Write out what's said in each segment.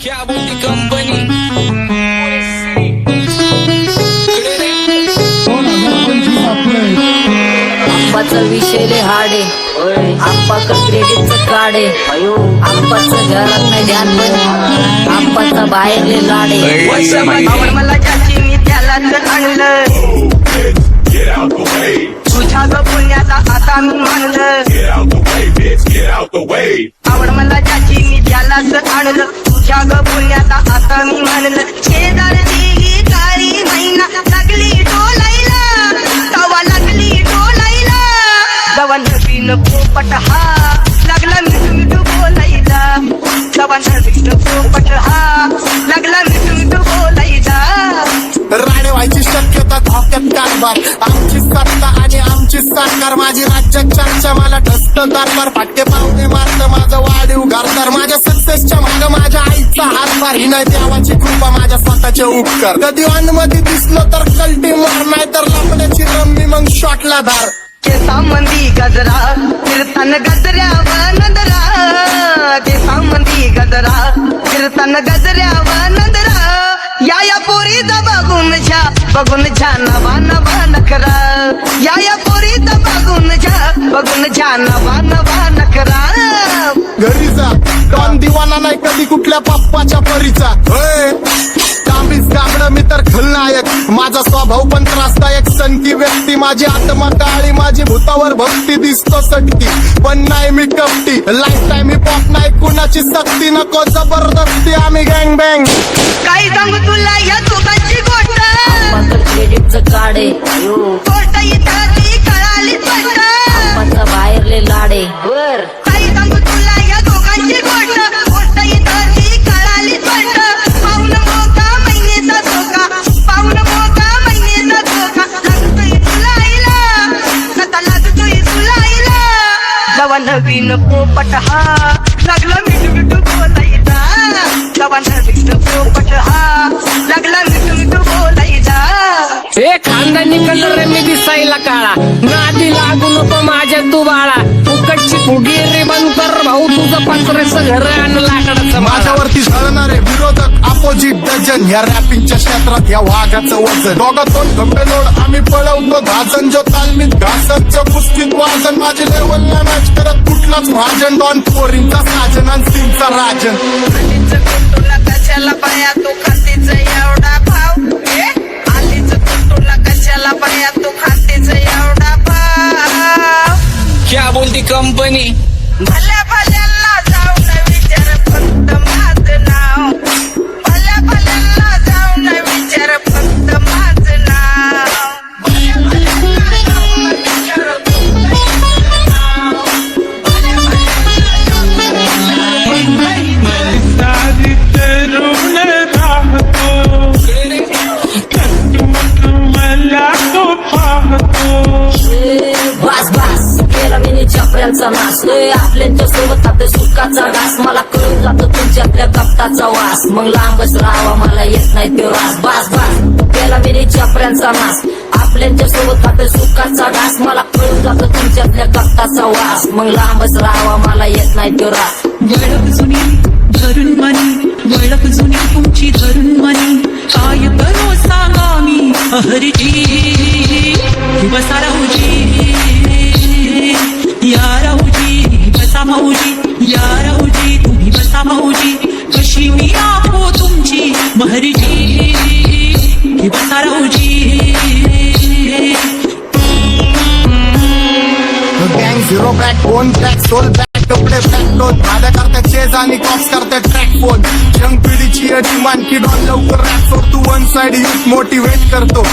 क्या बोलती कंपनी आंबाचं विषयले हाडे आंबाचं क्रेडिटचं काढे आंबाचं घरात नाही ध्यान पण आंबाचा बाहेरले लाडे मला ज्याची मी त्यालाच आणलं तुझ्या ग पुण्याचा आता मी मानलं आवड मला ज्याची मी त्यालाच आणलं तुझ्या ग पुण्याचा आता मी मानलं शेजार दिली काळी महिना लागली डोलायला तवा लागली डोलायला जवा नवीन पोपट हा लागला मिठू मिठू बोलायला जवा नवीन पोपट हा लागला मिठू मिठू बोलायला राणे व्हायची शक्यता धोक्यात कारभार आमची सत्ता आणि आमची सरकार माझी राज्यात चर्चा मला ढस्त कारभार फाटके पावणे मारत माझं वाढीव घरदार माझ्या सक्सेसच्या माग माझ्या आईचा हातभार ही नाही देवाची कृपा माझ्या स्वतःचे उपकार कधी मध्ये दिसलो तर कल्टी मार नाही तर लपण्याची रम्मी मग शॉटला धार केसामंदी गजरा फिरताना गजऱ्यावर नंदरा केसामंदी गजरा फिरताना गजऱ्यावर नंदरा या पोरीचा बघून छा नवा नवा नखरा या पोरीचा बघून छा नवा नवा नखरा घरी जा डॉन दिवाना नाही कधी कुठल्या पप्पाच्या परीचा कामीच गाबड मी तर खलनायक माझा स्वभाव पण त्रासदायक सनकी व्यक्ती माझी आत्मा काळी माझी भूतावर भक्ती दिसतो सटकी पण नाही मी कपटी लाईफ टाइम ही पॉप नाही कुणाची सक्ती नको जबरदस्ती आम्ही गँग बँग काही सांगू तुला या दोघांची गोष्ट आंबाचं क्रेडिटचं काढे गोष्ट इथं ती कळाली स्पष्ट आंबाचा बाहेरले लाडे काही सांगू तुला या दोघांची गोष्ट इथं ती कळाली स्पष्ट पाऊन मोका महिन्याचा धोका पाऊन मोका महिन्याचा धोका लागतोय तुला आईला कथा लागतोय तुला आईला जवा नवीन पोपट हा लागला मिठू मिठू बोलायचा जवा नवीन पोपट हा लागला मिठू मिठू बोलायचा ए खानदानी कलर मी दिसायला काळा नादी लागू नको माझ्या तू बाळा फुकटची फुगी रे बंद कर भाऊ तुझं पत्र्याचं घर आणि लाकडाचं माझ्यावरती झळणारे विरोधक अपोजिट डझन या रॅपिंगच्या क्षेत्रात या वाघाचं वजन दोघातून गंभीर लोड आम्ही पळवतो धाजन जो तालमीत घासांच्या कुस्तीत वाजन माझी लेवल नाही मॅच करत कुठलाच महाजन डॉन पोरींचा साजन आणि सिंगचा राजन तुला कशाला पाया तू खातीच एवढा भाव आलीच तुला कशाला पाया तू खातीच एवढा भाव क्या बोलती कंपनी भल्या भल्यांना जाऊन विचार फक्त माझं नाव भल्या भल्यांना जाऊन विचार फक्त माझं नाव भल्या भल्यांना जाऊन विचार फक्त माझं नाव भल्या भल्यांना जाऊन सारी तरुण राहतो मला तो पाहतो बस बस केला मी चपऱ्यांचा नाश आपल्यांच्या सोबत आपल्या सुखाचा घास मला कळून जातो तुमच्यातल्या कपटाचा वास मग लांबच राहावा मला येत नाही तो रास बस बस केला मी चपऱ्यांचा नाश आपल्यांच्या सोबत आपल्या सुखाचा घास मला कळून जातो तुमच्यातल्या कपटाचा वास मग लांबच राहावा मला येत नाही तो रास वळख जुनी धरून मनी वळख जुनी तुमची धरून मनी काय करो सांगा मी हरजी बसा राहूजी या राहूजी बसा भाऊजी या राहूजी तुम्ही बसा भाऊजी कशी मी राहो तुमची महरजी बसा राहूजी गँग zero back one track soul back कपडे बॅक टोन भाड्या करता चेज आणि कॉप्स करता ट्रॅक फोन यंग पिढीची डिमांड की डॉन लवकर रॅप सोड तू वन साइड युथ मोटिवेट करतो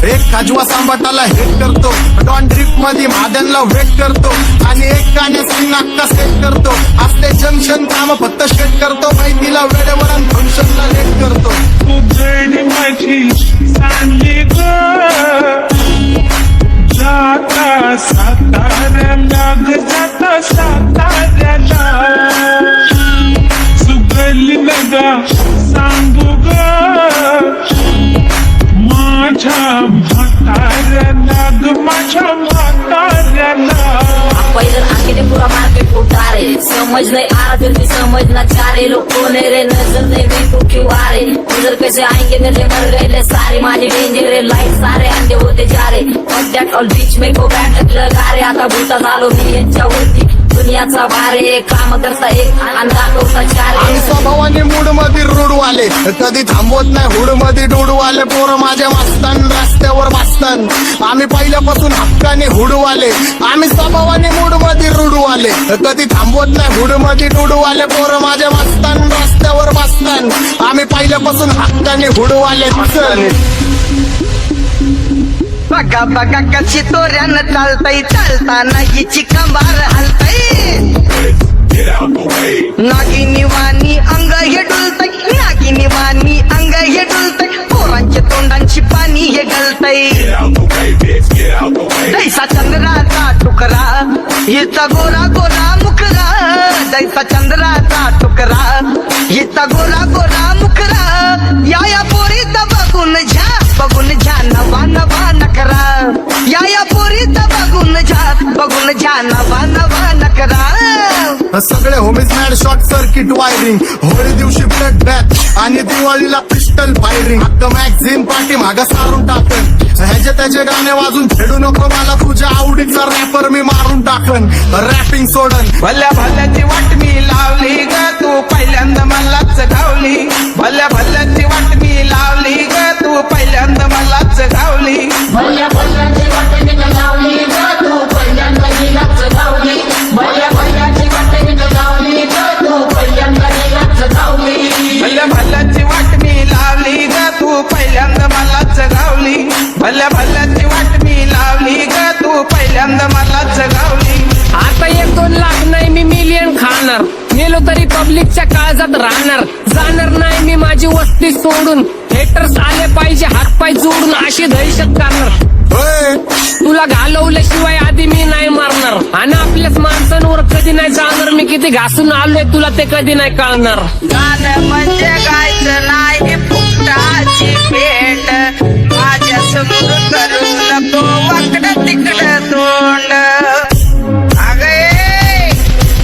एक खाजवा सांबाटाला हेट करतो डॉन ड्रिफ्ट मध्ये महादनला वेट करतो आणि एक गाण्याची नाक्का सेट करतो असले जंक्शन काम फक्त शेट करतो माहितीला वेळेवर आणि फंक्शनला लेट करतो उजळी माझी चांगली ग जाता साताऱ्याला ग जाता साताऱ्याला सुगली नगा सांगू ग माझ्या म्हाताऱ्याला ग माझ्या म्हाताऱ्याला पहिलं आखिरी पुरा मार्केट उतारे समज नाही आ फिर भी समझना चाह रहे लोग कौन है रे नजर नहीं नजर कैसे आएंगे मेरे मर गए सारे माझे डेंजर है लाईट सारे अंधे होते जा रे दॅट ऑल बीच में गो बॅट लगा रे आता भूता झालो मी यांच्यावरती दुनियाचा भारे काम करता एक आणि दाखवता चार आम्ही स्वभावाने मूड मध्ये रूडवाले कधी थांबवत नाही हुड मध्ये डोडवाले पोरं माझ्या मस्तान रस्त्यावर बसतान आम्ही पहिल्यापासून हक्काने हुडवाले आम्ही स्वभावाने मूड मध्ये रूडवाले कधी थांबवत नाही हुड मध्ये डोडवाले पोरं माझ्या मस्तान रस्त्यावर बसतान आम्ही पहिल्यापासून हक्काने हुडवाले बघा बघा कशी तोऱ्यानं चालतय चालताना हिची कंबार हलतय नागिनी वाणी अंग हे डुलतय नागिनी वाणी अंग हे डुलतय पोरांच्या तोंडांची पाणी हे गलतय जैसा चंद्राचा टुकरा हिचा गोरा गोरा मुखरा जैसा चंद्राचा टुकरा हिचा गोरा गोरा मुखरा या पोरीचा बघून झा नवा नवा नकरा या पोरीचा बघून झा नवा नकरा सगळे homies mad short circuit wiring Holi दिवशी ब्लड बॅथ आणि दिवाळीला पिस्टल फायरिंग हक्क मॅगझिन पाठी मागा सारून टाकन ह्याचे त्याचे गाणे वाजून खेळू नको मला तुझ्या आवडीचा रॅपर मी मारून टाकन रॅपिंग सोडन भल्या भल्याची वाट मी लावली ग तू पहिल्यांदा मलाच गावली भल्या भल्याची वाट मी लावली ग तू पहिल्यांदा मलाच गावली भल्या भल्याची वाट मी लावली ग तू पहिल्यांदा हिलाच गावली भल्या भल्याची वाट मी लावली ग तू पहिल्यांदा हिलाच गावली भल्या भल्याची वाट मी लावली ग तू पहिल्यांदा मलाच गावली भल्या भल्याची वाट मी लावली ग तू पहिल्यांदा मलाच गावली आता 1-2 लाख नाही मी मिलियन खाणार गेलो तरी पब्लिकच्या काळजात राहणार जाणार नाही मी माझी वस्ती सोडून हेटर्स आले पाहिजे हातपाय जोडून अशी दहशत करणार तुला घालवल्याशिवाय आधी मी नाही मारणार आणि आपल्याच माणसांवर कधी नाही जाणार मी किती घासून आलोय तुला ते कधी नाही कळणार गाणं म्हणजे गायचं नाही फुकटाची भेट माझ्या समोर करू नको वाकडं तिकडं तोंड अगे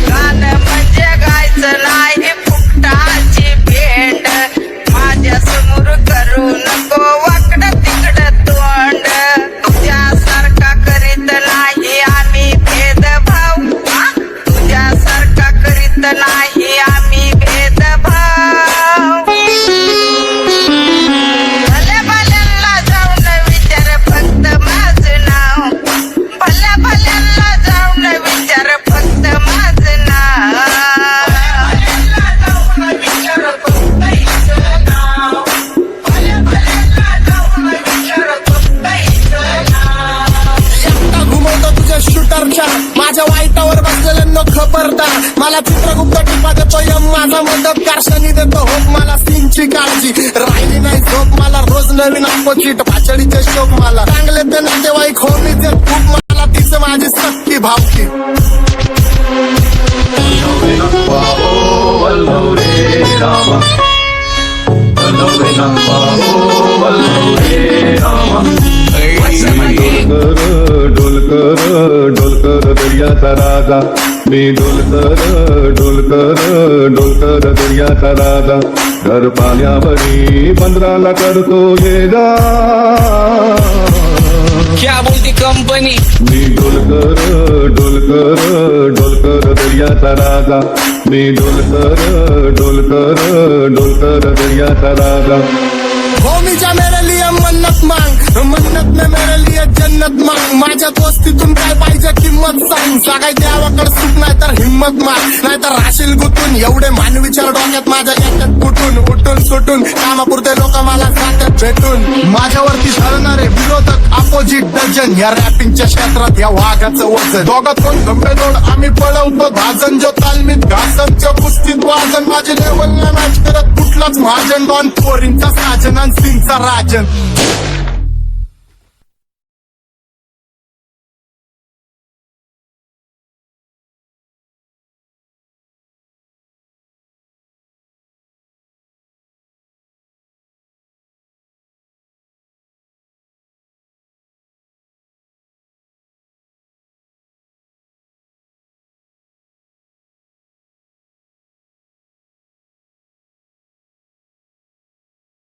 गाणं म्हणजे गायचं नाही फुकटाची भेट माझ्या समोर करू नको वाकडं तिकडं तोंड तुझ्यासारखा करीत नाही आम्ही भेदभाव तुझ्यासारखा करीत नाही आम्ही भेदभाव भल्या भल्यांना जाऊन विचार फक्त माझं नाव भल्या भल्यांना जाऊन विचार फक्त माझं नाव घुमवतो तुझ्या शूटरच्या माझ्या वाईटावर बसलेल्यांना खबरदार मला चित्रगुप्त टिपा देतो यम माझा मदतगार शनी देतो होप मला सीनची काळजी राहिली नाही झोप मला रोज नवीन अपोजिट भाचडीचे शोक मला चांगले ते नातेवाईक होमीचे खूप मला तिचं माझी सक्की भावकी डोलकर दर्याचा राजा मी डोलकर दर्याचा राजा घर पाण्यावरी बंदराला करतो ये जा क्या बोलती कंपनी मी डोलकर दर्याचा राजा मी डोलकर दर्याचा राजा होमीच्या मेरे लिए मन्नत मांग मन्नत में मेरे लिए जन्नत मांग माझ्या दोस्तीतून काय पाहिजे किंमत सांग सगळ्या देवाकडे सुख नाही तर हिम्मत मार नाही तर राशील गुतून एवढे मानविचार डोक्यात माझ्या येतात कुठून उठून सुटून कामापुरते लोक मला जातात भेटून माझ्यावरती ठरणारे विरोधक अपोजिट डझन या रॅपिंगच्या क्षेत्रात या वाघाचं वजन दोघात कोण गंभेदोड आम्ही पळवतो भाजन जो तालमीत घासनच्या कुस्तीत वाजन माझे लेवल नाही मॅच करत कुठलाच महाजन डॉन पोरींचा साजन आणि सिंगचा राजन